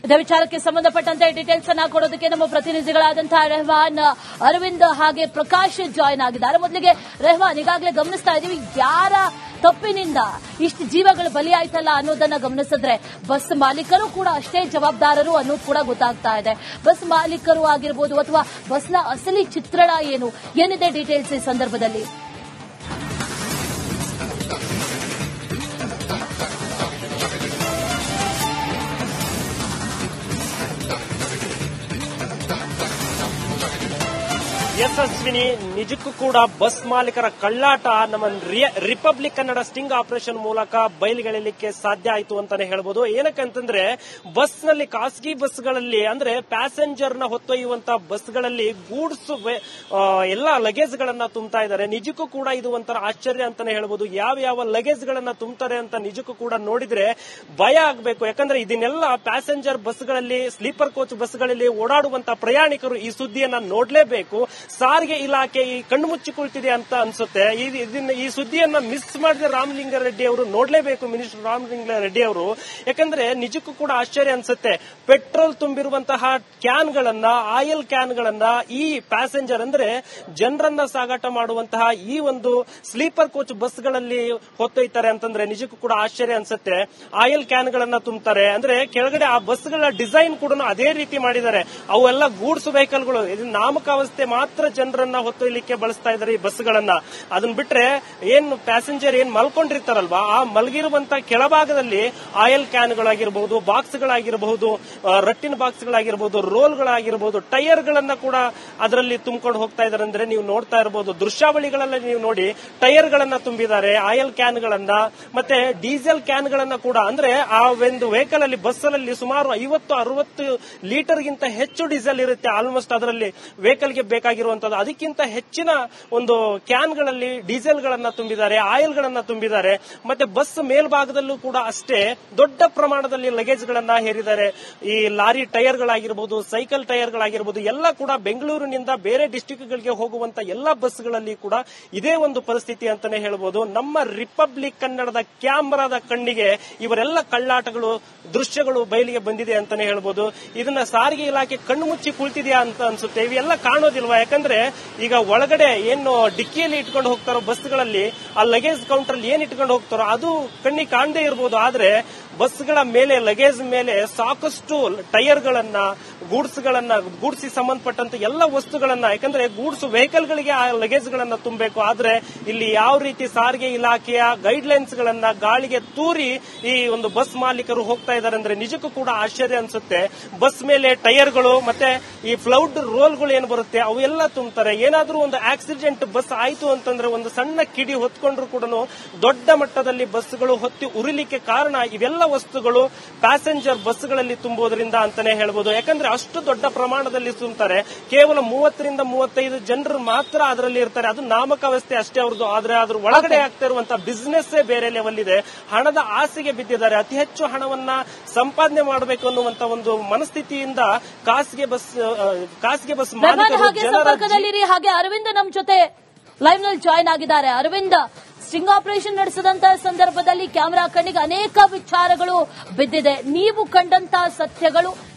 ಇದೇ ವಿಚಾರಕ್ಕೆ ಸಂಬಂಧಪಟ್ಟಂತೆ ಡೀಟೇಲ್ಸ್ ಅನ್ನ ಕೊಡೋದಕ್ಕೆ ನಮ್ಮ ಪ್ರತಿನಿಧಿಗಳಾದಂತಹ ರೆಹಮಾನ್, ಅರವಿಂದ್ ಹಾಗೆ ಪ್ರಕಾಶ್ ಜಾಯ್ನ್ ಆಗಿದ್ದಾರೆ. ಮೊದಲಿಗೆ ರೆಹಮಾನ್, ಈಗಾಗಲೇ ಗಮನಿಸ್ತಾ ಇದೀವಿ ಯಾರ ತಪ್ಪಿನಿಂದ ಇಷ್ಟು ಜೀವಗಳು ಬಲಿಯಾಯ್ತಲ್ಲ ಅನ್ನೋದನ್ನ ಗಮನಿಸಿದ್ರೆ ಬಸ್ ಮಾಲೀಕರು ಕೂಡ ಅಷ್ಟೇ ಜವಾಬ್ದಾರರು ಅನ್ನೋದು ಕೂಡ ಗೊತ್ತಾಗ್ತಾ ಇದೆ. ಬಸ್ ಮಾಲೀಕರು ಆಗಿರ್ಬೋದು ಅಥವಾ ಬಸ್ನ ಅಸಲಿ ಚಿತ್ರಣ ಏನಿದೆ ಡೀಟೇಲ್ಸ್ ಈ ಸಂದರ್ಭದಲ್ಲಿ? ಯಶಸ್ವಿನಿ, ನಿಜಕ್ಕೂ ಕೂಡ ಬಸ್ ಮಾಲೀಕರ ಕಳ್ಳಾಟ ನಮ್ಮ ರಿಪಬ್ಲಿಕ್ ಕನ್ನಡ ಸ್ಟಿಂಗ್ ಆಪರೇಷನ್ ಮೂಲಕ ಬಯಲಿಗೆಳಲಿಕ್ಕೆ ಸಾಧ್ಯ ಆಯಿತು ಅಂತಾನೆ ಹೇಳ್ಬೋದು. ಏನಕ್ಕಂತಂದ್ರೆ ಬಸ್ನಲ್ಲಿ, ಖಾಸಗಿ ಬಸ್ಗಳಲ್ಲಿ ಅಂದ್ರೆ ಪ್ಯಾಸೆಂಜರ್ ನ ಹೊತ್ತೊಯ್ಯುವಂತಹ ಬಸ್ಗಳಲ್ಲಿ ಗೂಡ್ಸ್ ಎಲ್ಲ ಲಗೇಜ್ ಗಳನ್ನ ತುಂಬತಾ ಇದ್ದಾರೆ. ನಿಜಕ್ಕೂ ಕೂಡ ಇದು ಒಂಥರ ಆಶ್ಚರ್ಯ ಅಂತಾನೆ ಹೇಳ್ಬೋದು. ಯಾವ ಲಗೇಜ್ ಗಳನ್ನ ತುಂಬುತ್ತಾರೆ ಅಂತ ನಿಜಕ್ಕೂ ಕೂಡ ನೋಡಿದ್ರೆ ಭಯ ಆಗ್ಬೇಕು. ಯಾಕಂದ್ರೆ ಇದನ್ನೆಲ್ಲ ಪ್ಯಾಸೆಂಜರ್ ಬಸ್ಗಳಲ್ಲಿ, ಸ್ಲೀಪರ್ ಕೋಚ್ ಬಸ್ಗಳಲ್ಲಿ ಓಡಾಡುವಂತಹ ಪ್ರಯಾಣಿಕರು ಈ ಸುದ್ದಿಯನ್ನ ನೋಡ್ಲೇಬೇಕು. ಸಾರಿಗೆ ಇಲಾಖೆ ಈ ಕಣ್ಣು ಮುಚ್ಚಿ ಕುಳಿತಿದೆ ಅಂತ ಅನ್ಸುತ್ತೆ. ಈ ಸುದ್ದಿಯನ್ನ ಮಿಸ್ ಮಾಡಿದ ರಾಮಲಿಂಗಾರೆಡ್ಡಿ ಅವರು ನೋಡ್ಲೇಬೇಕು, ಮಿನಿಸ್ಟರ್ ರಾಮಲಿಂಗಾರೆಡ್ಡಿ ಅವರು. ಯಾಕಂದ್ರೆ ನಿಜಕ್ಕೂ ಕೂಡ ಆಶ್ಚರ್ಯ ಅನ್ಸುತ್ತೆ. ಪೆಟ್ರೋಲ್ ತುಂಬಿರುವಂತಹ ಕ್ಯಾನ್ಗಳನ್ನ, ಆಯಿಲ್ ಕ್ಯಾನ್ಗಳನ್ನ ಈ ಪ್ಯಾಸೆಂಜರ್ ಅಂದ್ರೆ ಜನರನ್ನ ಸಾಗಾಟ ಮಾಡುವಂತಹ ಈ ಒಂದು ಸ್ಲೀಪರ್ ಕೋಚ್ ಬಸ್ಗಳಲ್ಲಿ ಹೊತ್ತೊಯ್ತಾರೆ ಅಂತಂದ್ರೆ ನಿಜಕ್ಕೂ ಕೂಡ ಆಶ್ಚರ್ಯ ಅನ್ಸುತ್ತೆ. ಆಯಿಲ್ ಕ್ಯಾನ್ಗಳನ್ನ ತುಂಬುತ್ತಾರೆ ಅಂದ್ರೆ ಕೆಳಗಡೆ ಆ ಬಸ್ಗಳ ಡಿಸೈನ್ ಕೂಡ ಅದೇ ರೀತಿ ಮಾಡಿದ್ದಾರೆ. ಅವೆಲ್ಲ ಗೂಡ್ಸ್ ವೆಹಿಕಲ್ಗಳು, ಇದು ನಾಮಕಾವಸ್ಥೆ ಮಾತ್ರ ಜನರನ್ನ ಹೊತ್ತೊಯ್ಯಲಿಕ್ಕೆ ಬಳಸ್ತಾ ಇದ್ದಾರೆ ಈ ಬಸ್ಗಳನ್ನ. ಅದನ್ನ ಬಿಟ್ರೆ ಏನು ಪ್ಯಾಸೆಂಜರ್ ಏನ್ ಮಲ್ಕೊಂಡಿರ್ತಾರಲ್ವಾ, ಆ ಮಲಗಿರುವಂತಹ ಕೆಳಭಾಗದಲ್ಲಿ ಆಯಿಲ್ ಕ್ಯಾನ್ಗಳಾಗಿರಬಹುದು, ಬಾಕ್ಸ್ಗಳಾಗಿರಬಹುದು, ರಟ್ಟಿನ ಬಾಕ್ಸ್ಗಳಾಗಿರಬಹುದು, ರೋಲ್ಗಳಾಗಿರಬಹುದು, ಟೈರ್ ಗಳನ್ನ ಕೂಡ ಅದರಲ್ಲಿ ತುಂಬಿಕೊಂಡು ಹೋಗ್ತಾ ಇದ್ದಾರೆ. ಅಂದ್ರೆ ನೀವು ನೋಡ್ತಾ ಇರಬಹುದು ದೃಶ್ಯಾವಳಿಗಳೆಲ್ಲ ನೀವು ನೋಡಿ, ಟೈರ್ ಗಳನ್ನ ತುಂಬಿದ್ದಾರೆ, ಆಯಿಲ್ ಕ್ಯಾನ್ಗಳನ್ನ, ಮತ್ತೆ ಡೀಸೆಲ್ ಕ್ಯಾನ್ಗಳನ್ನ ಕೂಡ. ಅಂದ್ರೆ ಆ ಒಂದು ವೆಹಿಕಲ್ ಅಲ್ಲಿ, ಬಸ್ ಅಲ್ಲಿ ಸುಮಾರು 50-60 ಲೀಟರ್ ಗಿಂತ ಹೆಚ್ಚು ಡೀಸೆಲ್ ಇರುತ್ತೆ ಆಲ್ಮೋಸ್ಟ್ ಅದರಲ್ಲಿ ವೆಹಿಕಲ್ ಗೆ ಬೇಕಾಗಿರುವಂತದ್ದು. ಅದಕ್ಕಿಂತ ಹೆಚ್ಚಿನ ಒಂದು ಕ್ಯಾನ್ಗಳಲ್ಲಿ ಡೀಸೆಲ್ ಗಳನ್ನ ತುಂಬಿದ್ದಾರೆ, ಆಯಿಲ್ ಗಳನ್ನ ತುಂಬಿದ್ದಾರೆ. ಮತ್ತೆ ಬಸ್ ಮೇಲ್ಭಾಗದಲ್ಲೂ ಕೂಡ ಅಷ್ಟೇ ದೊಡ್ಡ ಪ್ರಮಾಣದಲ್ಲಿ ಲಗೇಜ್ ಗಳನ್ನ ಹೇರಿದ್ದಾರೆ. ಈ ಲಾರಿ ಟೈರ್ ಗಳಾಗಿರಬಹುದು, ಸೈಕಲ್ ಟೈರ್ ಗಳಾಗಿರಬಹುದು, ಎಲ್ಲ ಕೂಡ ಬೆಂಗಳೂರಿನಿಂದ ಬೇರೆ ಡಿಸ್ಟಿಕ್ ಗಳಿಗೆ ಹೋಗುವಂತ ಎಲ್ಲಾ ಬಸ್ಗಳಲ್ಲಿ ಕೂಡ ಇದೇ ಒಂದು ಪರಿಸ್ಥಿತಿ ಅಂತಾನೆ ಹೇಳ್ಬೋದು. ನಮ್ಮ ರಿಪಬ್ಲಿಕ್ ಕನ್ನಡದ ಕ್ಯಾಮರಾದ ಕಣ್ಣಿಗೆ ಇವರೆಲ್ಲ ಕಳ್ಳಾಟಗಳು, ದೃಶ್ಯಗಳು ಬಯಲಿಗೆ ಬಂದಿದೆ ಅಂತಾನೆ ಹೇಳ್ಬೋದು. ಇದನ್ನ ಸಾರಿಗೆ ಇಲಾಖೆ ಕಣ್ಣು ಮುಚ್ಚಿ ಕುಳಿತಿದೆಯಾ ಅಂತ ಅನ್ಸುತ್ತೆ. ಇವೆಲ್ಲ ಕಾಣೋದಿಲ್ವಾ? ಯಾಕಂದ್ರೆ ಈಗ ಒಳಗಡೆ ಏನು ಡಿಕ್ಕಿಯಲ್ಲಿ ಇಟ್ಕೊಂಡು ಹೋಗ್ತಾರೋ ಬಸ್ಗಳಲ್ಲಿ, ಆ ಲಗೇಜ್ ಕೌಂಟರ್ ಅಲ್ಲಿ ಏನ್ ಇಟ್ಕೊಂಡು ಹೋಗ್ತಾರೋ ಅದು ಕಣ್ಣಿಗೆ ಕಾಣದೇ ಇರಬಹುದು. ಆದ್ರೆ ಬಸ್ಗಳ ಮೇಲೆ, ಲಗೇಜ್ ಮೇಲೆ ಸಾಕಷ್ಟು ಟೈರ್ಗಳನ್ನ, ಗೂಡ್ಸ್ ಸಂಬಂಧಪಟ್ಟಂತ ಎಲ್ಲ ವಸ್ತುಗಳನ್ನ, ಯಾಕಂದ್ರೆ ಗೂಡ್ಸ್ ವೆಹಿಕಲ್ ಗಳಿಗೆ ಆ ಲಗೇಜ್ ಗಳನ್ನ ತುಂಬಬೇಕು. ಆದ್ರೆ ಇಲ್ಲಿ ಯಾವ ರೀತಿ ಸಾರಿಗೆ ಇಲಾಖೆಯ ಗೈಡ್ ಲೈನ್ಸ್ ಗಳನ್ನ ಗಾಳಿಗೆ ತೂರಿ ಈ ಒಂದು ಬಸ್ ಮಾಲೀಕರು ಹೋಗ್ತಾ ಇದ್ದಾರೆ ಅಂದ್ರೆ ನಿಜಕ್ಕೂ ಕೂಡ ಆಶ್ಚರ್ಯ ಅನ್ಸುತ್ತೆ. ಬಸ್ ಮೇಲೆ ಟೈರ್ಗಳು ಮತ್ತೆ ಈ ಫ್ಲೌಡ್ ರೋಲ್ಗಳು ಏನ್ ಬರುತ್ತೆ ಅವೆಲ್ಲ ತುಂಬುತ್ತಾರೆ. ಏನಾದ್ರೂ ಒಂದು ಆಕ್ಸಿಡೆಂಟ್ ಬಸ್ ಆಯ್ತು ಅಂತಂದ್ರೆ ಒಂದು ಸಣ್ಣ ಕಿಡಿ ಹೊತ್ಕೊಂಡ್ರು ಕೂಡ ದೊಡ್ಡ ಮಟ್ಟದಲ್ಲಿ ಬಸ್ಗಳು ಹೊತ್ತಿ ಉರಿಲಿಕ್ಕೆ ಕಾರಣ ಇವೆಲ್ಲ ವಸ್ತುಗಳು ಪ್ಯಾಸೆಂಜರ್ ಬಸ್ಗಳಲ್ಲಿ ತುಂಬುವುದರಿಂದ ಅಂತಾನೆ ಹೇಳ್ಬೋದು. ಯಾಕಂದ್ರೆ ಅಷ್ಟು ದೊಡ್ಡ ಪ್ರಮಾಣದಲ್ಲಿ ತುಂಬುತ್ತಾರೆ. ಕೇವಲ 30-35 ಜನರು ಮಾತ್ರ ಅದರಲ್ಲಿ ಇರ್ತಾರೆ. ಅದು ನಾಮಕಾವಸ್ಥೆ ಅಷ್ಟೇ ಅವ್ರದ್ದು. ಆದ್ರೆ ಅದ್ರ ಒಳಗಡೆ ಆಗ್ತಾ ಇರುವಂತಹ ಬಿಸಿನೆಸ್ ಬೇರೆ ಲೆವೆಲ್ ಇದೆ. ಹಣದ ಆಸೆಗೆ ಬಿದ್ದಿದ್ದಾರೆ. ಅತಿ ಹೆಚ್ಚು ಹಣವನ್ನ ಸಂಪಾದನೆ ಮಾಡಬೇಕು ಅನ್ನುವಂತ ಒಂದು ಮನಸ್ಥಿತಿಯಿಂದ ಖಾಸಗಿ ಬಸ್ ಸಂಪರ್ಕದಲ್ಲಿರಿ. ಹಾಗೆ ಅರವಿಂದ್ ನಮ್ಮ ಜೊತೆ ಲೈವ್ ನಲ್ಲಿ ಜಾಯ್ನ್ ಆಗಿದ್ದಾರೆ. ಅರವಿಂದ್, ಸ್ಟಿಂಗ್ ಆಪರೇಷನ್ ನಡೆಸಿದಂತಹ ಸಂದರ್ಭದಲ್ಲಿ ಕ್ಯಾಮೆರಾ ಕಣ್ಣಿಗೆ ಅನೇಕ ವಿಚಾರಗಳು ಬಿದ್ದಿದೆ. ನೀವು ಕಂಡಂತಹ ಸತ್ಯಗಳು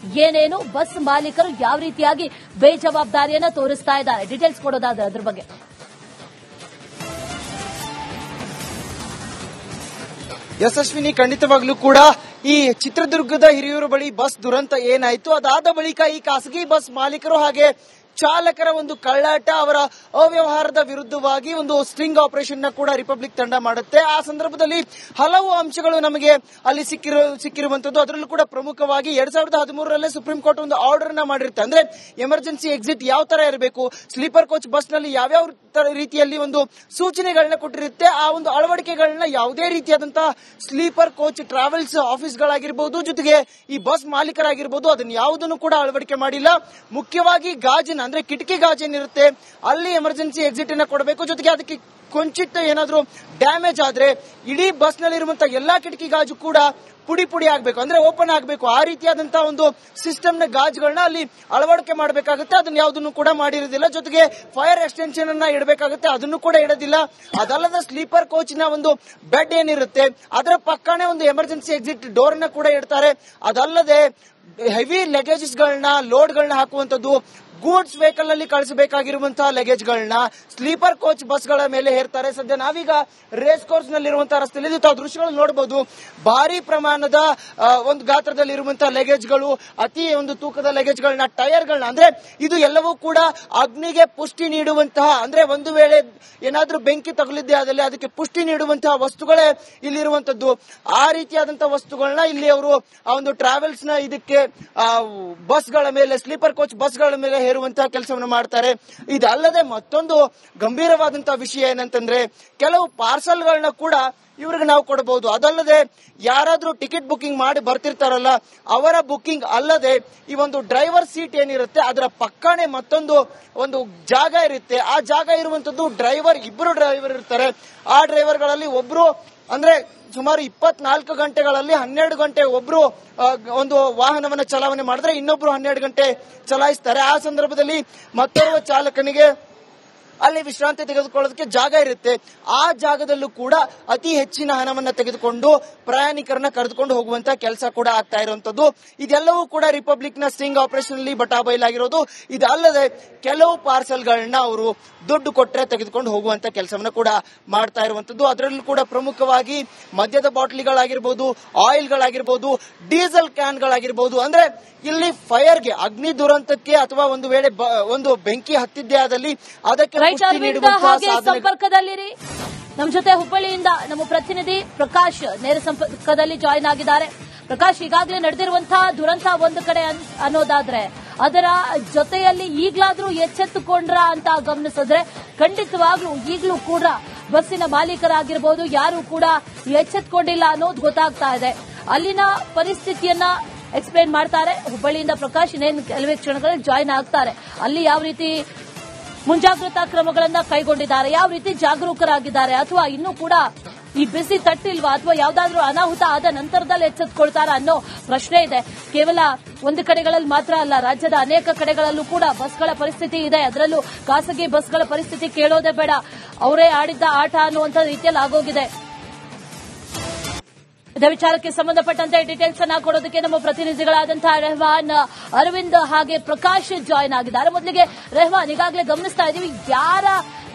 ಏನೇನು? ಬಸ್ ಮಾಲೀಕರು ಯಾವ ರೀತಿಯಾಗಿ ಬೇಜವಾಬ್ದಾರಿಯನ್ನ ತೋರಿಸ್ತಾ ಇದ್ದಾರೆ? ಡೀಟೇಲ್ಸ್ ಕೊಡೋದಾದ್ರೆ ಅದ್ರ ಬಗ್ಗೆ. ಯಶಸ್ವಿನಿ, ಖಂಡಿತವಾಗ್ಲೂ ಕೂಡ ಈ ಚಿತ್ರದುರ್ಗದ ಹಿರಿಯೂರು ಬಳಿ ಬಸ್ ದುರಂತ ಏನಾಯ್ತು, ಅದಾದ ಬಳಿಕ ಈ ಖಾಸಗಿ ಬಸ್ ಮಾಲೀಕರು ಹಾಗೆ ಚಾಲಕರ ಒಂದು ಕಳ್ಳಾಟ, ಅವರ ಅವ್ಯವಹಾರದ ವಿರುದ್ಧವಾಗಿ ಒಂದು ಸ್ಟಿಂಗ್ ಆಪರೇಷನ್ ನ ಕೂಡ ರಿಪಬ್ಲಿಕ್ ತಂಡ ಮಾಡುತ್ತೆ. ಆ ಸಂದರ್ಭದಲ್ಲಿ ಹಲವು ಅಂಶಗಳು ನಮಗೆ ಅಲ್ಲಿ ಸಿಕ್ಕಿರುವಂತದ್ದು. ಅದರಲ್ಲೂ ಕೂಡ ಪ್ರಮುಖವಾಗಿ 2013 ಸುಪ್ರೀಂ ಕೋರ್ಟ್ ಒಂದು ಆರ್ಡರ್ ನ ಮಾಡಿರುತ್ತೆ. ಅಂದ್ರೆ ಎಮರ್ಜೆನ್ಸಿ ಎಕ್ಸಿಟ್ ಯಾವ ತರ ಇರಬೇಕು, ಸ್ಲೀಪರ್ ಕೋಚ್ ಬಸ್ ನಲ್ಲಿ ಯಾವ್ಯಾವ ರೀತಿಯಲ್ಲಿ ಒಂದು ಸೂಚನೆಗಳನ್ನ ಕೊಟ್ಟಿರುತ್ತೆ. ಆ ಒಂದು ಅಳವಡಿಕೆಗಳನ್ನ ಯಾವುದೇ ರೀತಿಯಾದಂತಹ ಸ್ಲೀಪರ್ ಕೋಚ್ ಟ್ರಾವೆಲ್ಸ್ ಆಫೀಸ್ಗಳಾಗಿರ್ಬಹುದು, ಜೊತೆಗೆ ಈ ಬಸ್ ಮಾಲೀಕರಾಗಿರ್ಬಹುದು, ಅದನ್ನ ಯಾವುದನ್ನು ಕೂಡ ಅಳವಡಿಕೆ ಮಾಡಿಲ್ಲ. ಮುಖ್ಯವಾಗಿ ಗಾಜಿನ ಅಂದ್ರೆ ಕಿಟಕಿ ಗಾಜು ಏನಿರುತ್ತೆ ಅಲ್ಲಿ ಎಮರ್ಜೆನ್ಸಿ ಎಕ್ಸಿಟ್ ಅನ್ನ ಕೊಡಬೇಕು. ಜೊತೆಗೆ ಅದಕ್ಕೆ ಕೊಂಚಿಟ್ಟು ಏನಾದ್ರೂ ಡ್ಯಾಮೇಜ್ ಆದ್ರೆ ಇಡೀ ಬಸ್ ನಲ್ಲಿ ಇರುವಂತಹ ಎಲ್ಲಾ ಕಿಟಕಿ ಗಾಜು ಕೂಡ ಪುಡಿ ಪುಡಿ ಆಗ್ಬೇಕು, ಅಂದ್ರೆ ಓಪನ್ ಆಗ್ಬೇಕು. ಆ ರೀತಿಯಾದಂತಹ ಒಂದು ಸಿಸ್ಟಮ್ ನ ಗಾಜುಗಳನ್ನ ಅಲ್ಲಿ ಅಳವಡಿಕೆ ಮಾಡಬೇಕಾಗುತ್ತೆ. ಅದನ್ನ ಯಾವುದನ್ನು ಕೂಡ ಮಾಡಿರೋದಿಲ್ಲ. ಜೊತೆಗೆ ಫೈರ್ ಎಕ್ಸ್ಟೆನ್ಷನ್ ಅನ್ನ ಇಡಬೇಕಾಗುತ್ತೆ, ಅದನ್ನು ಕೂಡ ಇಡೋದಿಲ್ಲ. ಅದಲ್ಲದ ಸ್ಲೀಪರ್ ಕೋಚಿನ ಒಂದು ಬೆಡ್ ಏನಿರುತ್ತೆ ಅದರ ಪಕ್ಕನೇ ಒಂದು ಎಮರ್ಜೆನ್ಸಿ ಎಕ್ಸಿಟ್ ಡೋರ್ ನ ಕೂಡ ಇಡ್ತಾರೆ. ಅದಲ್ಲದೆ ಹೆವಿ ಲಗೇಜಸ್ ಗಳನ್ನ ಲೋಡ್ ಗಳನ್ನ ಹಾಕುವಂತದ್ದು, ಗೂಡ್ಸ್ ವೆಹಿಕಲ್ ನಲ್ಲಿ ಕಳಿಸಬೇಕಾಗಿರುವಂತಹ ಲಗೇಜ್ ಗಳನ್ನ ಸ್ಲೀಪರ್ ಕೋಚ್ ಬಸ್ ಗಳ ಮೇಲೆ ಹೇರ್ತಾರೆ. ಸದ್ಯ ನಾವೀಗ ರೇಸ್ ಕೋರ್ಸ್ ನಲ್ಲಿರುವಂತಹ ರಸ್ತೆಯಲ್ಲಿ ತಾವು ದೃಶ್ಯಗಳು ನೋಡಬಹುದು. ಭಾರಿ ಪ್ರಮಾಣದ ಒಂದು ಗಾತ್ರದಲ್ಲಿ ಇರುವಂತಹ ಲಗೇಜ್ ಗಳು, ಅತಿ ಒಂದು ತೂಕದ ಲಗೇಜ್ ಗಳನ್ನ, ಟೈರ್ ಗಳನ್ನ, ಅಂದ್ರೆ ಇದು ಎಲ್ಲವೂ ಕೂಡ ಅಗ್ನಿಗೆ ಪುಷ್ಟಿ ನೀಡುವಂತಹ, ಅಂದ್ರೆ ಒಂದು ವೇಳೆ ಏನಾದ್ರೂ ಬೆಂಕಿ ತಗುಲಿದ್ದೆ ಆದಲ್ಲಿ ಅದಕ್ಕೆ ಪುಷ್ಟಿ ನೀಡುವಂತಹ ವಸ್ತುಗಳೇ ಇಲ್ಲಿರುವಂತದ್ದು. ಆ ರೀತಿಯಾದಂತಹ ವಸ್ತುಗಳನ್ನ ಇಲ್ಲಿ ಅವರು ಆ ಒಂದು ಟ್ರಾವೆಲ್ಸ್ ನ ಇದಕ್ಕೆ ಬಸ್ ಗಳ ಮೇಲೆ, ಸ್ಲೀಪರ್ ಕೋಚ್ ಬಸ್ ಗಳ ಮೇಲೆ ಹೇರುವಂತಹ ಕೆಲಸವನ್ನು ಮಾಡ್ತಾರೆ. ಇದಲ್ಲದೆ ಮತ್ತೊಂದು ಗಂಭೀರವಾದಂತಹ ವಿಷಯ ಏನಂತಂದ್ರೆ ಕೆಲವು ಪಾರ್ಸಲ್ ಗಳನ್ನ ಕೂಡ ಇವ್ರಿಗೆ ನಾವು ಕೊಡಬಹುದು. ಅದಲ್ಲದೆ ಯಾರಾದ್ರೂ ಟಿಕೆಟ್ ಬುಕಿಂಗ್ ಮಾಡಿ ಬರ್ತಿರ್ತಾರಲ್ಲ ಅವರ ಬುಕಿಂಗ್ ಅಲ್ಲದೆ ಈ ಒಂದು ಡ್ರೈವರ್ ಸೀಟ್ ಏನಿರುತ್ತೆ ಅದರ ಪಕ್ಕನೆ ಮತ್ತೊಂದು ಒಂದು ಜಾಗ ಇರುತ್ತೆ. ಆ ಜಾಗ ಇರುವಂತದ್ದು ಇಬ್ಬರು ಡ್ರೈವರ್ ಇರ್ತಾರೆ. ಆ ಡ್ರೈವರ್ ಗಳಲ್ಲಿ ಒಬ್ರು ಅಂದ್ರೆ ಸುಮಾರು 24 ಗಂಟೆಗಳಲ್ಲಿ 12 ಗಂಟೆ ಒಬ್ರು ಒಂದು ವಾಹನವನ್ನ ಚಲಾವಣೆ ಮಾಡಿದ್ರೆ ಇನ್ನೊಬ್ರು 12 ಗಂಟೆ ಚಲಾಯಿಸ್ತಾರೆ. ಆ ಸಂದರ್ಭದಲ್ಲಿ ಮತ್ತೋರ್ವ ಚಾಲಕನಿಗೆ ಅಲ್ಲಿ ವಿಶ್ರಾಂತಿ ತೆಗೆದುಕೊಳ್ಳೋದಕ್ಕೆ ಜಾಗ ಇರುತ್ತೆ. ಆ ಜಾಗದಲ್ಲೂ ಕೂಡ ಅತಿ ಹೆಚ್ಚಿನ ಹಣವನ್ನ ತೆಗೆದುಕೊಂಡು ಪ್ರಯಾಣಿಕರನ್ನ ಕರೆದುಕೊಂಡು ಹೋಗುವಂತ ಕೆಲಸ ಕೂಡ ಆಗ್ತಾ ಇರುವಂತದ್ದು. ಇದೆಲ್ಲವೂ ಕೂಡ ರಿಪಬ್ಲಿಕ್ ನ ಸ್ಟಿಂಗ್ ಆಪರೇಷನ್ ಅಲ್ಲಿ ಬಟಾಬೈಲಾಗಿರೋದು. ಇದಲ್ಲದೆ ಕೆಲವು ಪಾರ್ಸಲ್ ಗಳನ್ನ ಅವರು ದುಡ್ಡು ಕೊಟ್ಟರೆ ತೆಗೆದುಕೊಂಡು ಹೋಗುವಂತ ಕೆಲಸವನ್ನ ಕೂಡ ಮಾಡ್ತಾ ಇರುವಂತದ್ದು. ಅದರಲ್ಲೂ ಕೂಡ ಪ್ರಮುಖವಾಗಿ ಮದ್ಯದ ಬಾಟ್ಲಿಗಳಾಗಿರ್ಬೋದು, ಆಯಿಲ್ ಗಳಾಗಿರ್ಬೋದು, ಡೀಸೆಲ್ ಕ್ಯಾನ್ ಗಳಾಗಿರ್ಬೋದು. ಅಂದ್ರೆ ಇಲ್ಲಿ ಫೈರ್ಗೆ, ಅಗ್ನಿ ದುರಂತಕ್ಕೆ ಅಥವಾ ಒಂದು ವೇಳೆ ಒಂದು ಬೆಂಕಿ ಹತ್ತಿದ್ದೇ ಆದಲ್ಲಿ ಅದಕ್ಕೆ ಸಂಪರ್ಕದಲ್ಲಿರಿ. ನಮ್ಮ ಜೊತೆ ಹುಬ್ಬಳ್ಳಿಯಿಂದ ನಮ್ಮ ಪ್ರತಿನಿಧಿ ಪ್ರಕಾಶ್ ನೇರ ಸಂಪರ್ಕದಲ್ಲಿ ಜಾಯಿನ್ ಆಗಿದ್ದಾರೆ. ಪ್ರಕಾಶ್, ಈಗಾಗಲೇ ನಡೆದಿರುವಂತಹ ದುರಂತ ಒಂದು ಕಡೆ ಅನ್ನೋದಾದ್ರೆ ಅದರ ಜೊತೆಯಲ್ಲಿ ಈಗಲಾದ್ರೂ ಎಚ್ಚೆತ್ತುಕೊಂಡ್ರ ಅಂತ ಗಮನಿಸಿದ್ರೆ ಖಂಡಿತವಾಗ್ಲೂ ಈಗಲೂ ಕೂಡ ಬಸ್ಸಿನ ಮಾಲೀಕರಾಗಿರ್ಬೋದು ಯಾರು ಕೂಡ ಎಚ್ಚೆತ್ತುಕೊಂಡಿಲ್ಲ ಅನ್ನೋದು ಗೊತ್ತಾಗ್ತಾ ಇದೆ. ಅಲ್ಲಿನ ಪರಿಸ್ಥಿತಿಯನ್ನ ಎಕ್ಸ್ಪ್ಲೇನ್ ಮಾಡ್ತಾರೆ ಹುಬ್ಬಳ್ಳಿಯಿಂದ ಪ್ರಕಾಶ್. ಇನ್ನೇನು ಕೆಲವೇ ಕ್ಷಣಗಳಲ್ಲಿ ಜಾಯಿನ್ ಆಗ್ತಾರೆ. ಅಲ್ಲಿ ಯಾವ ರೀತಿ ಮುಂಜಾಗ್ರತಾ ಕ್ರಮಗಳನ್ನ ಕೈಗೊಂಡಿದ್ದಾರೆ, ಯಾವ ರೀತಿ ಜಾಗರೂಕರಾಗಿದ್ದಾರೆ, ಅಥವಾ ಇನ್ನೂ ಕೂಡ ಈ ಬಿಸಿ ತಟ್ಟಿಲ್ವಾ, ಅಥವಾ ಯಾವ್ದಾದ್ರೂ ಅನಾಹುತ ಆದ ನಂತರದಲ್ಲಿ ಎಚ್ಚೆತ್ತುಕೊಳ್ತಾರ ಅನ್ನೋ ಪ್ರಶ್ನೆ ಇದೆ. ಕೇವಲ ಒಂದು ಕಡೆಗಳಲ್ಲಿ ಮಾತ್ರ ಅಲ್ಲ, ರಾಜ್ಯದ ಅನೇಕ ಕಡೆಗಳಲ್ಲೂ ಕೂಡ ಬಸ್ಗಳ ಪರಿಸ್ಥಿತಿ ಇದೆ. ಅದರಲ್ಲೂ ಖಾಸಗಿ ಬಸ್ಗಳ ಪರಿಸ್ಥಿತಿ ಕೇಳೋದೇ ಬೇಡ, ಅವರೇ ಆಡಿದ್ದ ಆಟ ಅನ್ನುವಂತ ರೀತಿಯಲ್ಲಿ ಆಗೋಗಿದೆ. ಇದೇ ವಿಚಾರಕ್ಕೆ ಸಂಬಂಧಪಟ್ಟಂತೆ ಡೀಟೇಲ್ಸ್ ಅನ್ನ ಕೊಡೋದಕ್ಕೆ ನಮ್ಮ ಪ್ರತಿನಿಧಿಗಳಾದಂತಹ ರೆಹಮಾನ್, ಅರವಿಂದ್ ಹಾಗೆ ಪ್ರಕಾಶ್ ಜಾಯಿನ್ ಆಗಿದ್ದಾರೆ. ಮೊದಲಿಗೆ ರೆಹಮಾನ್, ಈಗಾಗಲೇ ಗಮನಿಸ್ತಾ ಇದೀವಿ ಯಾರ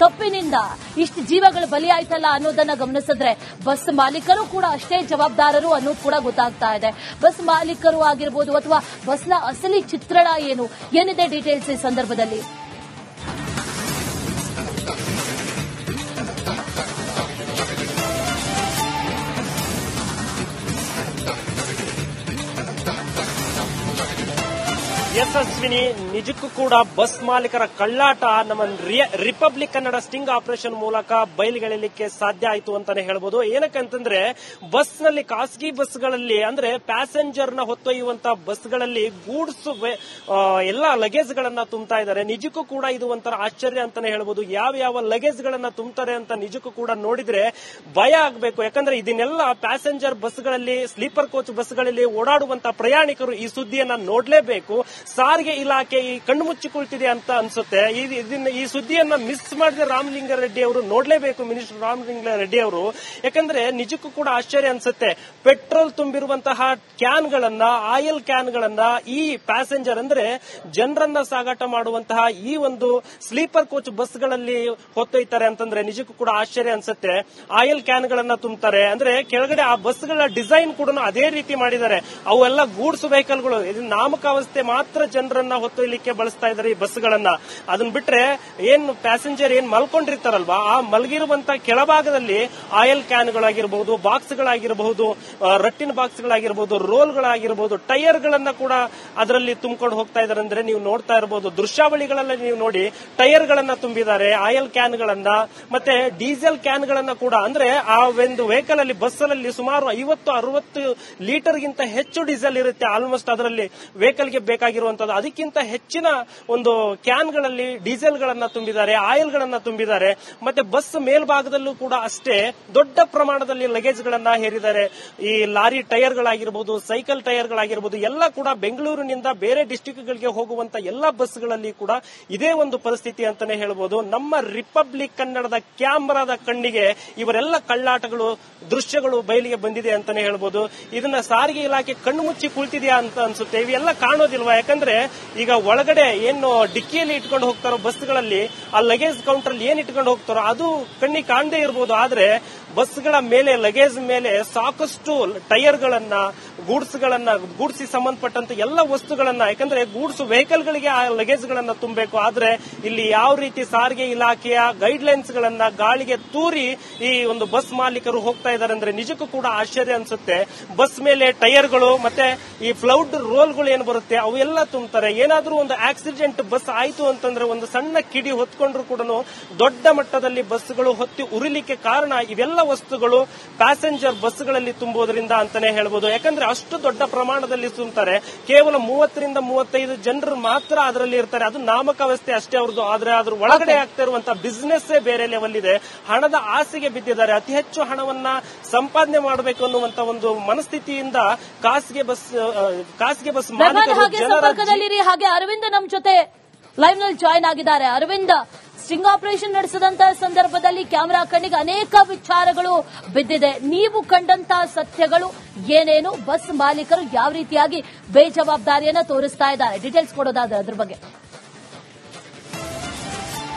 ತಪ್ಪಿನಿಂದ ಇಷ್ಟು ಜೀವಗಳು ಬಲಿಯಾಯ್ತಲ್ಲ ಅನ್ನೋದನ್ನ ಗಮನಿಸಿದ್ರೆ ಬಸ್ ಮಾಲೀಕರು ಕೂಡ ಅಷ್ಟೇ ಜವಾಬ್ದಾರರು ಅನ್ನೋದು ಕೂಡ ಗೊತ್ತಾಗ್ತಾ ಇದೆ. ಬಸ್ ಮಾಲೀಕರು ಆಗಿರ್ಬೋದು ಅಥವಾ ಬಸ್ನ ಅಸಲಿ ಚಿತ್ರಣ ಏನಿದೆ ಡೀಟೇಲ್ಸ್ ಈ ಸಂದರ್ಭದಲ್ಲಿ? ಯಶಸ್ವಿನಿ, ನಿಜಕ್ಕೂ ಕೂಡ ಬಸ್ ಮಾಲೀಕರ ಕಳ್ಳಾಟ ನಮ್ಮ ರಿಪಬ್ಲಿಕ್ ಕನ್ನಡ ಸ್ಟಿಂಗ್ ಆಪರೇಷನ್ ಮೂಲಕ ಬಯಲಿಗೆಳಲಿಕ್ಕೆ ಸಾಧ್ಯ ಆಯಿತು ಅಂತಾನೆ ಹೇಳ್ಬೋದು. ಏನಕ್ಕಂತಂದ್ರೆ ಬಸ್ ನಲ್ಲಿ, ಖಾಸಗಿ ಬಸ್ಗಳಲ್ಲಿ ಅಂದ್ರೆ ಪ್ಯಾಸೆಂಜರ್ ನ ಹೊತ್ತೊಯ್ಯುವಂತಹ ಬಸ್ಗಳಲ್ಲಿ ಗೂಡ್ಸ್ ಎಲ್ಲ ಲಗೇಜ್ ಗಳನ್ನ ತುಂಬ್ತಾ ಇದ್ದಾರೆ. ನಿಜಕ್ಕೂ ಕೂಡ ಇದು ಒಂಥರ ಆಶ್ಚರ್ಯ ಅಂತಾನೆ ಹೇಳ್ಬೋದು. ಯಾವ ಲಗೇಜ್ ಗಳನ್ನ ತುಂಬ್ತಾರೆ ಅಂತ ನಿಜಕ್ಕೂ ಕೂಡ ನೋಡಿದ್ರೆ ಭಯ ಆಗ್ಬೇಕು. ಯಾಕಂದ್ರೆ ಇದನ್ನೆಲ್ಲ ಪ್ಯಾಸೆಂಜರ್ ಬಸ್ಗಳಲ್ಲಿ, ಸ್ಲೀಪರ್ ಕೋಚ್ ಬಸ್ಗಳಲ್ಲಿ ಓಡಾಡುವಂತಹ ಪ್ರಯಾಣಿಕರು ಈ ಸುದ್ದಿಯನ್ನ ನೋಡ್ಲೇಬೇಕು. ಸಾರಿಗೆ ಇಲಾಖೆ ಈ ಕಣ್ಣು ಮುಚ್ಚಿಕೊಳ್ತಿದೆ ಅಂತ ಅನ್ಸುತ್ತೆ. ಈ ಸುದ್ದಿಯನ್ನ ಮಿಸ್ ಮಾಡಿದ ರಾಮಲಿಂಗಾರೆಡ್ಡಿ ಅವರು ನೋಡ್ಲೇಬೇಕು, ಮಿನಿಸ್ಟರ್ ರಾಮಲಿಂಗಾರೆಡ್ಡಿ ಅವರು. ಯಾಕಂದ್ರೆ ನಿಜಕ್ಕೂ ಕೂಡ ಆಶ್ಚರ್ಯ ಅನ್ಸುತ್ತೆ. ಪೆಟ್ರೋಲ್ ತುಂಬಿರುವಂತಹ ಕ್ಯಾನ್ ಗಳನ್ನ, ಆಯಿಲ್ ಕ್ಯಾನ್ ಗಳನ್ನ ಈ ಪ್ಯಾಸೆಂಜರ್ ಅಂದ್ರೆ ಜನರನ್ನ ಸಾಗಾಟ ಮಾಡುವಂತಹ ಈ ಒಂದು ಸ್ಲೀಪರ್ ಕೋಚ್ ಬಸ್ಗಳಲ್ಲಿ ಹೊತ್ತೊಯ್ತಾರೆ ಅಂತಂದ್ರೆ ನಿಜಕ್ಕೂ ಕೂಡ ಆಶ್ಚರ್ಯ ಅನ್ಸುತ್ತೆ. ಆಯಿಲ್ ಕ್ಯಾನ್ ಗಳನ್ನ ತುಂಬ್ತಾರೆ ಅಂದ್ರೆ ಕೆಳಗಡೆ ಆ ಬಸ್ಗಳ ಡಿಸೈನ್ ಕೂಡ ಅದೇ ರೀತಿ ಮಾಡಿದ್ದಾರೆ. ಅವೆಲ್ಲ ಗೂಡ್ಸ್ ವೆಹಿಕಲ್ಗಳು, ಇದು ನಾಮಕಾವಸ್ಥೆ ಮಾತ್ರ ಜನರನ್ನ ಹೊತ್ತೊಯ್ಲಿಕ್ಕೆ ಬಳಸ್ತಾ ಇದ್ದಾರೆ ಈ ಬಸ್ಗಳನ್ನ. ಅದನ್ನ ಬಿಟ್ರೆ ಏನು ಪ್ಯಾಸೆಂಜರ್ ಏನ್ ಮಲ್ಕೊಂಡಿರ್ತಾರಲ್ವಾ, ಆ ಮಲಗಿರುವಂತ ಕೆಳಭಾಗದಲ್ಲಿ ಆಯಿಲ್ ಕ್ಯಾನ್ಗಳಾಗಿರಬಹುದು, ಬಾಕ್ಸ್ಗಳಾಗಿರಬಹುದು, ರಟ್ಟಿನ ಬಾಕ್ಸ್ಗಳಾಗಿರಬಹುದು, ರೋಲ್ಗಳಾಗಿರಬಹುದು, ಟೈರ್ ಗಳನ್ನ ಕೂಡ ಅದರಲ್ಲಿ ತುಂಬಿಕೊಂಡು ಹೋಗ್ತಾ ಇದ್ದಾರೆ. ಅಂದ್ರೆ ನೀವು ನೋಡ್ತಾ ಇರಬಹುದು ದೃಶ್ಯಾವಳಿಗಳಲ್ಲಿ, ನೀವು ನೋಡಿ ಟೈರ್ ಗಳನ್ನ ತುಂಬಿದ್ದಾರೆ, ಆಯಿಲ್ ಕ್ಯಾನ್ ಗಳನ್ನ, ಮತ್ತೆ ಡೀಸೆಲ್ ಕ್ಯಾನ್ ಗಳನ್ನ ಕೂಡ. ಅಂದ್ರೆ ಆ ಒಂದು ವೆಹಿಕಲ್ ಅಲ್ಲಿ, ಬಸ್ ಅಲ್ಲಿ ಸುಮಾರು 50-60 ಲೀಟರ್ ಗಿಂತ ಹೆಚ್ಚು ಡೀಸೆಲ್ ಇರುತ್ತೆ ಆಲ್ಮೋಸ್ಟ್ ಅದರಲ್ಲಿ ವೆಹಿಕಲ್ ಗೆ ಬೇಕಾಗಿರುವಂತಹ ಆಗಿರುವಂತದ್ದು. ಅದಕ್ಕಿಂತ ಹೆಚ್ಚಿನ ಒಂದು ಕ್ಯಾನ್ಗಳಲ್ಲಿ ಡೀಸೆಲ್ ಗಳನ್ನ ತುಂಬಿದ್ದಾರೆ, ಆಯಿಲ್ ಗಳನ್ನ ತುಂಬಿದ್ದಾರೆ. ಮತ್ತೆ ಬಸ್ ಮೇಲ್ಭಾಗದಲ್ಲೂ ಕೂಡ ಅಷ್ಟೇ ದೊಡ್ಡ ಪ್ರಮಾಣದಲ್ಲಿ ಲಗೇಜ್ ಗಳನ್ನ ಹೇರಿದ್ದಾರೆ. ಈ ಲಾರಿ ಟೈರ್ ಗಳಾಗಿರ್ಬೋದು, ಸೈಕಲ್ ಟೈರ್ ಗಳಾಗಿರ್ಬೋದು, ಎಲ್ಲ ಕೂಡ ಬೆಂಗಳೂರಿನಿಂದ ಬೇರೆ ಡಿಸ್ಟಿಕ್ ಗಳಿಗೆ ಹೋಗುವಂತ ಎಲ್ಲಾ ಬಸ್ಗಳಲ್ಲಿ ಕೂಡ ಇದೇ ಒಂದು ಪರಿಸ್ಥಿತಿ ಅಂತಾನೆ ಹೇಳ್ಬೋದು. ನಮ್ಮ ರಿಪಬ್ಲಿಕ್ ಕನ್ನಡದ ಕ್ಯಾಮರಾದ ಕಣ್ಣಿಗೆ ಇವರೆಲ್ಲ ಕಳ್ಳಾಟಗಳು ದೃಶ್ಯಗಳು ಬಯಲಿಗೆ ಬಂದಿದೆ ಅಂತಾನೆ ಹೇಳ್ಬೋದು. ಇದನ್ನ ಸಾರಿಗೆ ಇಲಾಖೆ ಕಣ್ಣು ಮುಚ್ಚಿ ಕುಳಿತಿದೆಯಾ ಅಂತ ಅನ್ಸುತ್ತೆ. ಇವೆಲ್ಲ ಕಾಣೋದಿಲ್ವಾ? ಯಾಕಂದ್ರೆ ಈಗ ಒಳಗಡೆ ಏನು ಡಿಕ್ಕಿಯಲ್ಲಿ ಇಟ್ಕೊಂಡು ಹೋಗ್ತಾರೋ ಬಸ್ಗಳಲ್ಲಿ, ಆ ಲಗೇಜ್ ಕೌಂಟರ್ ಅಲ್ಲಿ ಏನ್ ಇಟ್ಕೊಂಡು ಹೋಗ್ತಾರೋ ಅದು ಕಣ್ಣಿಗೆ ಕಾಣದೇ ಇರಬಹುದು. ಆದ್ರೆ ಬಸ್ಗಳ ಮೇಲೆ, ಲಗೇಜ್ ಮೇಲೆ ಸಾಕಷ್ಟು ಟೈರ್ಗಳನ್ನ, ಗೂಡ್ಸ್ ಸಂಬಂಧಪಟ್ಟಂತ ಎಲ್ಲ ವಸ್ತುಗಳನ್ನ, ಯಾಕಂದ್ರೆ ಗೂಡ್ಸ್ ವೆಹಿಕಲ್ ಗಳಿಗೆ ಆ ಲಗೇಜ್ ಗಳನ್ನ ತುಂಬಬೇಕು. ಆದ್ರೆ ಇಲ್ಲಿ ಯಾವ ರೀತಿ ಸಾರಿಗೆ ಇಲಾಖೆಯ ಗೈಡ್ ಲೈನ್ಸ್ ಗಳನ್ನ ಗಾಳಿಗೆ ತೂರಿ ಈ ಒಂದು ಬಸ್ ಮಾಲೀಕರು ಹೋಗ್ತಾ ಇದ್ದಾರೆ ಅಂದ್ರೆ ನಿಜಕ್ಕೂ ಕೂಡ ಆಶ್ಚರ್ಯ ಅನ್ಸುತ್ತೆ. ಬಸ್ ಮೇಲೆ ಟೈರ್ಗಳು ಮತ್ತೆ ಈ ಫ್ಲೌಡ್ ರೋಲ್ಗಳು ಏನ್ ಬರುತ್ತೆ ಅವೆಲ್ಲ ತುಂಬುತ್ತಾರೆ. ಏನಾದ್ರೂ ಒಂದು ಆಕ್ಸಿಡೆಂಟ್ ಬಸ್ ಆಯ್ತು ಅಂತಂದ್ರೆ ಒಂದು ಸಣ್ಣ ಕಿಡಿ ಹೊತ್ಕೊಂಡ್ರು ಕೂಡ ದೊಡ್ಡ ಮಟ್ಟದಲ್ಲಿ ಬಸ್ಗಳು ಹೊತ್ತಿ ಉರಿಲಿಕ್ಕೆ ಕಾರಣ ಇವೆಲ್ಲ ವಸ್ತುಗಳು ಪ್ಯಾಸೆಂಜರ್ ಬಸ್ಗಳಲ್ಲಿ ತುಂಬುವುದರಿಂದ ಅಂತಾನೆ ಹೇಳ್ಬೋದು. ಯಾಕಂದ್ರೆ ಅಷ್ಟು ದೊಡ್ಡ ಪ್ರಮಾಣದಲ್ಲಿ ತುಂಬುತ್ತಾರೆ. ಕೇವಲ 30-35 ಜನರು ಮಾತ್ರ ಅದರಲ್ಲಿ ಇರ್ತಾರೆ. ಅದು ನಾಮಕಾವಸ್ಥೆ ಅಷ್ಟೇ ಅವ್ರದ್ದು. ಆದ್ರೆ ಅದ್ರ ಒಳಗಡೆ ಆಗ್ತಾ ಇರುವಂತಹ ಬಿಸಿನೆಸ್ ಬೇರೆ ಲೆವೆಲ್ ಇದೆ. ಹಣದ ಆಸೆಗೆ ಬಿದ್ದಿದ್ದಾರೆ. ಅತಿ ಹೆಚ್ಚು ಹಣವನ್ನ ಸಂಪಾದನೆ ಮಾಡಬೇಕು ಅನ್ನುವಂತ ಒಂದು ಮನಸ್ಥಿತಿಯಿಂದ ಖಾಸಗಿ ಬಸ್ ಸಂಪರ್ಕದಲ್ಲಿರಿ. ಹಾಗೆ ಅರವಿಂದ್ ನಮ್ಮ ಜೊತೆ ಲೈವ್ ನಲ್ಲಿ ಜಾಯಿನ್ ಆಗಿದ್ದಾರೆ. ಅರವಿಂದ್, ಸ್ಟಿಂಗ್ ಆಪರೇಷನ್ ನಡೆಸಿದಂತಹ ಸಂದರ್ಭದಲ್ಲಿ ಕ್ಯಾಮೆರಾ ಕಣ್ಣಿಗೆ ಅನೇಕ ವಿಚಾರಗಳು ಬಿದ್ದಿದೆ. ನೀವು ಕಂಡಂತಹ ಸತ್ಯಗಳು ಏನೇನು? ಬಸ್ ಮಾಲೀಕರು ಯಾವ ರೀತಿಯಾಗಿ ಬೇಜವಾಬ್ದಾರಿಯನ್ನ ತೋರಿಸ್ತಾ ಇದ್ದಾರೆ? ಡೀಟೇಲ್ಸ್ ಕೊಡೋದಾದ್ರೆ ಅದ್ರ ಬಗ್ಗೆ.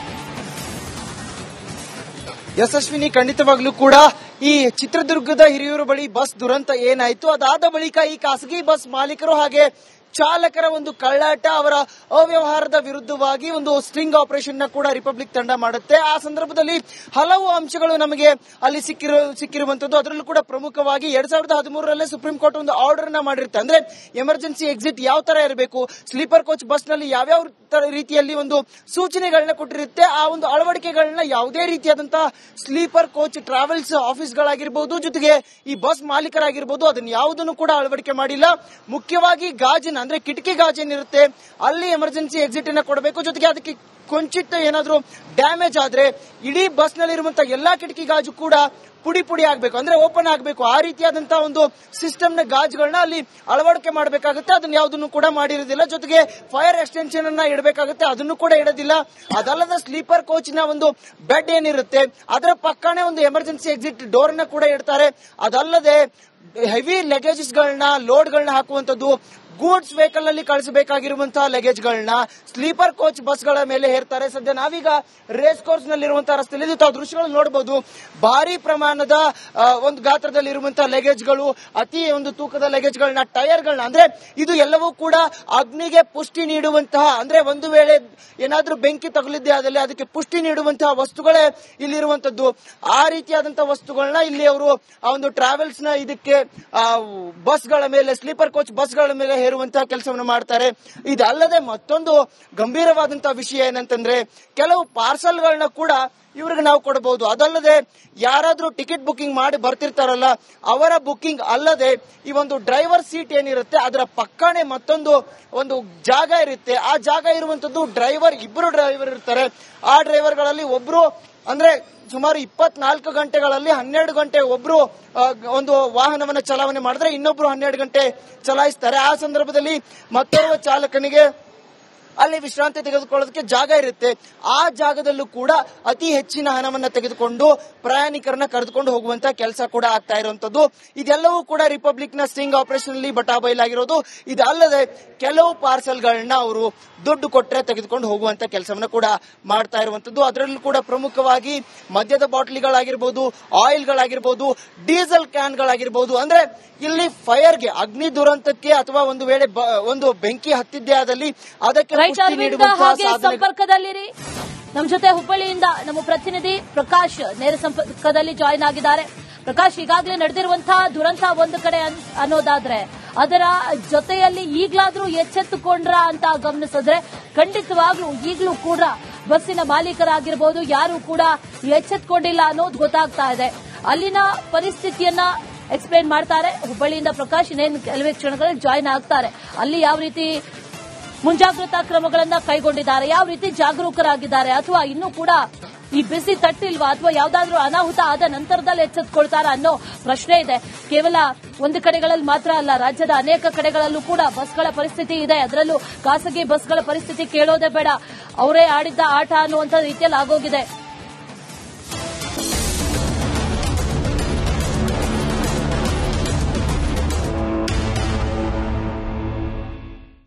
ಯಶಸ್ವಿನಿ, ಖಂಡಿತವಾಗ್ಲೂ ಕೂಡ ಈ ಚಿತ್ರದುರ್ಗದ ಹಿರಿಯೂರು ಬಳಿ ಬಸ್ ದುರಂತ ಏನಾಯ್ತು, ಅದಾದ ಬಳಿಕ ಈ ಖಾಸಗಿ ಬಸ್ ಮಾಲೀಕರು ಹಾಗೆ ಚಾಲಕರ ಒಂದು ಕಳ್ಳಾಟ, ಅವರ ಅವ್ಯವಹಾರದ ವಿರುದ್ಧವಾಗಿ ಒಂದು ಸ್ಟ್ರಿಂಗ್ ಆಪರೇಷನ್ ನ ಕೂಡ ರಿಪಬ್ಲಿಕ್ ತಂಡ ಮಾಡುತ್ತೆ. ಆ ಸಂದರ್ಭದಲ್ಲಿ ಹಲವು ಅಂಶಗಳು ನಮಗೆ ಅಲ್ಲಿ ಸಿಕ್ಕಿರುವಂತದ್ದು. ಅದರಲ್ಲೂ ಕೂಡ ಪ್ರಮುಖವಾಗಿ 2013 ಸುಪ್ರೀಂ ಕೋರ್ಟ್ ಒಂದು ಆರ್ಡರ್ ನ ಮಾಡಿರುತ್ತೆ. ಅಂದ್ರೆ ಎಮರ್ಜೆನ್ಸಿ ಎಕ್ಸಿಟ್ ಯಾವ ತರ ಇರಬೇಕು, ಸ್ಲೀಪರ್ ಕೋಚ್ ಬಸ್ ನಲ್ಲಿ ಯಾವ್ಯಾವ ರೀತಿಯಲ್ಲಿ ಒಂದು ಸೂಚನೆಗಳನ್ನ ಕೊಟ್ಟಿರುತ್ತೆ. ಆ ಒಂದು ಅಳವಡಿಕೆಗಳನ್ನ ಯಾವುದೇ ರೀತಿಯಾದಂತಹ ಸ್ಲೀಪರ್ ಕೋಚ್ ಟ್ರಾವೆಲ್ಸ್ ಆಫೀಸ್ಗಳಾಗಿರ್ಬಹುದು, ಜೊತೆಗೆ ಈ ಬಸ್ ಮಾಲೀಕರಾಗಿರ್ಬಹುದು, ಅದನ್ನ ಯಾವುದನ್ನು ಕೂಡ ಅಳವಡಿಕೆ ಮಾಡಿಲ್ಲ. ಮುಖ್ಯವಾಗಿ ಗಾಜಿನ ಅಂದ್ರೆ ಕಿಟಕಿ ಗಾಜೇನಿರುತ್ತೆ ಅಲ್ಲಿ ಎಮರ್ಜೆನ್ಸಿ ಎಕ್ಸಿಟ್ ಅನ್ನ ಕೊಡಬೇಕು. ಜೊತೆಗೆ ಅದಕ್ಕೆ ಕೊಂಚಿಟ್ಟು ಏನಾದ್ರೂ ಡ್ಯಾಮೇಜ್ ಆದ್ರೆ ಇಡೀ ಬಸ್ ನಲ್ಲಿ ಇರುವಂತಹ ಎಲ್ಲಾ ಕಿಟಕಿ ಗಾಜು ಕೂಡ ಪುಡಿ ಆಗಬೇಕು, ಅಂದ್ರೆ ಓಪನ್ ಆಗಬೇಕು. ಆ ರೀತಿಯಾದಂತಹ ಒಂದು ಸಿಸ್ಟಮ್ ನ ಗಾಜುಗಳನ್ನ ಅಲ್ಲಿ ಅಳವಡಿಕೆ ಮಾಡಬೇಕಾಗುತ್ತೆ. ಅದನ್ನ ಯಾವುದನ್ನು ಕೂಡ ಮಾಡಿರೋದಿಲ್ಲ. ಜೊತೆಗೆ ಫೈರ್ ಎಕ್ಸ್ಟೆನ್ಷನ್ ಅನ್ನ ಇಡಬೇಕಾಗುತ್ತೆ, ಅದನ್ನು ಕೂಡ ಇಡೋದಿಲ್ಲ. ಅದಲ್ಲದೆ ಸ್ಲೀಪರ್ ಕೋಚ್ ನ ಒಂದು ಬೆಡ್ ಏನಿರುತ್ತೆ ಅದರ ಪಕ್ಕನೆ ಒಂದು ಎಮರ್ಜೆನ್ಸಿ ಎಕ್ಸಿಟ್ ಡೋರ್ ನ ಕೂಡ ಇಡ್ತಾರೆ. ಅದಲ್ಲದೆ ಹೆವಿ ಲಗೇಜಸ್ ಗಳನ್ನ, ಲೋಡ್ ಗಳನ್ನ ಹಾಕುವಂತದ್ದು, ಗೂಡ್ಸ್ ವೆಹಿಕಲ್ ನಲ್ಲಿ ಕಳಿಸಬೇಕಾಗಿರುವಂತಹ ಲಗೇಜ್ ಗಳನ್ನ ಸ್ಲೀಪರ್ ಕೋಚ್ ಬಸ್ ಗಳ ಮೇಲೆ ಹೇರ್ತಾರೆ. ಸದ್ಯ ನಾವೀಗ ರೇಸ್ ಕೋರ್ಸ್ ನಲ್ಲಿರುವಂತಹ ರಸ್ತೆಯಲ್ಲಿ ತಾವು ದೃಶ್ಯಗಳು ನೋಡಬಹುದು. ಭಾರಿ ಪ್ರಮಾಣದ ಒಂದು ಗಾತ್ರದಲ್ಲಿ ಇರುವಂತಹ ಲಗೇಜ್ ಗಳು, ಅತಿ ಒಂದು ತೂಕದ ಲಗೇಜ್ ಗಳನ್ನ, ಟೈರ್ ಗಳನ್ನ, ಅಂದ್ರೆ ಇದು ಎಲ್ಲವೂ ಕೂಡ ಅಗ್ನಿಗೆ ಪುಷ್ಟಿ ನೀಡುವಂತಹ, ಅಂದ್ರೆ ಒಂದು ವೇಳೆ ಏನಾದ್ರೂ ಬೆಂಕಿ ತಗುಲಿದ್ದೆ ಆದಲ್ಲಿ ಅದಕ್ಕೆ ಪುಷ್ಟಿ ನೀಡುವಂತಹ ವಸ್ತುಗಳೇ ಇಲ್ಲಿರುವಂತದ್ದು. ಆ ರೀತಿಯಾದಂತಹ ವಸ್ತುಗಳನ್ನ ಇಲ್ಲಿ ಅವರು ಆ ಒಂದು ಟ್ರಾವೆಲ್ಸ್ ನ ಇದಕ್ಕೆ ಬಸ್ ಗಳ ಮೇಲೆ, ಸ್ಲೀಪರ್ ಕೋಚ್ ಬಸ್ ಗಳ ಮೇಲೆ ಹೇರುವಂತಹ ಕೆಲಸವನ್ನು ಮಾಡ್ತಾರೆ. ಇದಲ್ಲದೆ ಮತ್ತೊಂದು ಗಂಭೀರವಾದಂತಹ ವಿಷಯ ಏನಂತಂದ್ರೆ ಕೆಲವು ಪಾರ್ಸಲ್ಗಳನ್ನ ಕೂಡ ಇವ್ರಿಗೆ ನಾವು ಕೊಡಬಹುದು. ಅದಲ್ಲದೆ ಯಾರಾದ್ರೂ ಟಿಕೆಟ್ ಬುಕಿಂಗ್ ಮಾಡಿ ಬರ್ತಿರ್ತಾರಲ್ಲ ಅವರ ಬುಕಿಂಗ್ ಅಲ್ಲದೆ ಈ ಒಂದು ಡ್ರೈವರ್ ಸೀಟ್ ಏನಿರುತ್ತೆ ಅದರ ಪಕ್ಕನೆ ಮತ್ತೊಂದು ಒಂದು ಜಾಗ ಇರುತ್ತೆ. ಆ ಜಾಗ ಇರುವಂತದ್ದು ಇಬ್ಬರು ಡ್ರೈವರ್ ಇರ್ತಾರೆ. ಆ ಡ್ರೈವರ್ಗಳಲ್ಲಿ ಒಬ್ರು ಅಂದ್ರೆ ಸುಮಾರು 24 ಗಂಟೆಗಳಲ್ಲಿ 12 ಗಂಟೆ ಒಬ್ರು ಒಂದು ವಾಹನವನ್ನು ಚಲಾವಣೆ ಮಾಡಿದ್ರೆ ಇನ್ನೊಬ್ರು 12 ಗಂಟೆ ಚಲಾಯಿಸ್ತಾರೆ. ಆ ಸಂದರ್ಭದಲ್ಲಿ ಮತ್ತೋರ್ವ ಚಾಲಕನಿಗೆ ಅಲ್ಲಿ ವಿಶ್ರಾಂತಿ ತೆಗೆದುಕೊಳ್ಳೋದಕ್ಕೆ ಜಾಗ ಇರುತ್ತೆ. ಆ ಜಾಗದಲ್ಲೂ ಕೂಡ ಅತಿ ಹೆಚ್ಚಿನ ಹಣವನ್ನ ತೆಗೆದುಕೊಂಡು ಪ್ರಯಾಣಿಕರನ್ನ ಕರೆದುಕೊಂಡು ಹೋಗುವಂತ ಕೆಲಸ ಕೂಡ ಆಗ್ತಾ ಇರುವಂತದ್ದು. ಇದೆಲ್ಲವೂ ಕೂಡ ರಿಪಬ್ಲಿಕ್ ನ ಸ್ಟಿಂಗ್ ಆಪರೇಷನ್ ಅಲ್ಲಿ ಬಟಾಬೈಲಾಗಿರೋದು. ಇದಲ್ಲದೆ ಕೆಲವು ಪಾರ್ಸಲ್ಗಳನ್ನ ಅವರು ದುಡ್ಡು ಕೊಟ್ಟರೆ ತೆಗೆದುಕೊಂಡು ಹೋಗುವಂತ ಕೆಲಸವನ್ನ ಕೂಡ ಮಾಡ್ತಾ ಇರುವಂತದ್ದು. ಅದರಲ್ಲೂ ಕೂಡ ಪ್ರಮುಖವಾಗಿ ಮದ್ಯದ ಬಾಟ್ಲಿಗಳಾಗಿರ್ಬೋದು, ಆಯಿಲ್ಗಳಾಗಿರ್ಬೋದು, ಡೀಸೆಲ್ ಕ್ಯಾನ್ಗಳಾಗಿರ್ಬೋದು. ಅಂದ್ರೆ ಇಲ್ಲಿ ಫೈರ್ಗೆ, ಅಗ್ನಿ ದುರಂತಕ್ಕೆ ಅಥವಾ ಒಂದು ವೇಳೆ ಒಂದು ಬೆಂಕಿ ಹತ್ತಿದ್ದೇ ಆದಲ್ಲಿ ಅದಕ್ಕೆ ಹಾಗೆ ಸಂಪರ್ಕದಲ್ಲಿರಿ. ನಮ್ಮ ಜೊತೆ ಹುಬ್ಬಳ್ಳಿಯಿಂದ ನಮ್ಮ ಪ್ರತಿನಿಧಿ ಪ್ರಕಾಶ್ ನೇರ ಸಂಪರ್ಕದಲ್ಲಿ ಜಾಯಿನ್ ಆಗಿದ್ದಾರೆ. ಪ್ರಕಾಶ್, ಈಗಾಗಲೇ ನಡೆದಿರುವಂತಹ ದುರಂತ ಒಂದು ಕಡೆ ಅನ್ನೋದಾದ್ರೆ ಅದರ ಜೊತೆಯಲ್ಲಿ ಈಗಲಾದ್ರೂ ಎಚ್ಚೆತ್ತುಕೊಂಡ್ರ ಅಂತ ಗಮನಿಸಿದ್ರೆ ಖಂಡಿತವಾಗ್ಲೂ ಈಗಲೂ ಕೂಡ ಬಸ್ಸಿನ ಮಾಲೀಕರಾಗಿರ್ಬೋದು ಯಾರು ಕೂಡ ಎಚ್ಚೆತ್ತುಕೊಂಡಿಲ್ಲ ಅನ್ನೋದು ಗೊತ್ತಾಗ್ತಾ ಇದೆ. ಅಲ್ಲಿನ ಪರಿಸ್ಥಿತಿಯನ್ನ ಎಕ್ಸ್ಪ್ಲೇನ್ ಮಾಡ್ತಾರೆ ಹುಬ್ಬಳ್ಳಿಯಿಂದ ಪ್ರಕಾಶ್. ಇನ್ನೇನು ಕೆಲವೇ ಕ್ಷಣಗಳಲ್ಲಿ ಜಾಯಿನ್ ಆಗ್ತಾರೆ. ಅಲ್ಲಿ ಯಾವ ರೀತಿ ಮುಂಜಾಗ್ರತಾ ಕ್ರಮಗಳನ್ನ ಕೈಗೊಂಡಿದ್ದಾರೆ, ಯಾವ ರೀತಿ ಜಾಗರೂಕರಾಗಿದ್ದಾರೆ, ಅಥವಾ ಇನ್ನೂ ಕೂಡ ಈ ಬಿಸಿ ತಟ್ಟಿಲ್ವಾ, ಅಥವಾ ಯಾವ್ದಾದ್ರೂ ಅನಾಹುತ ಆದ ನಂತರದಲ್ಲಿ ಎಚ್ಚೆತ್ತುಕೊಳ್ತಾರ ಅನ್ನೋ ಪ್ರಶ್ನೆ ಇದೆ. ಕೇವಲ ಒಂದು ಕಡೆಗಳಲ್ಲಿ ಮಾತ್ರ ಅಲ್ಲ, ರಾಜ್ಯದ ಅನೇಕ ಕಡೆಗಳಲ್ಲೂ ಕೂಡ ಬಸ್ಗಳ ಪರಿಸ್ಥಿತಿ ಇದೆ. ಅದರಲ್ಲೂ ಖಾಸಗಿ ಬಸ್ಗಳ ಪರಿಸ್ಥಿತಿ ಕೇಳೋದೇ ಬೇಡ, ಅವರೇ ಆಡಿದ್ದ ಆಟ ಅನ್ನುವಂತ ರೀತಿಯಲ್ಲಿ ಆಗೋಗಿದೆ.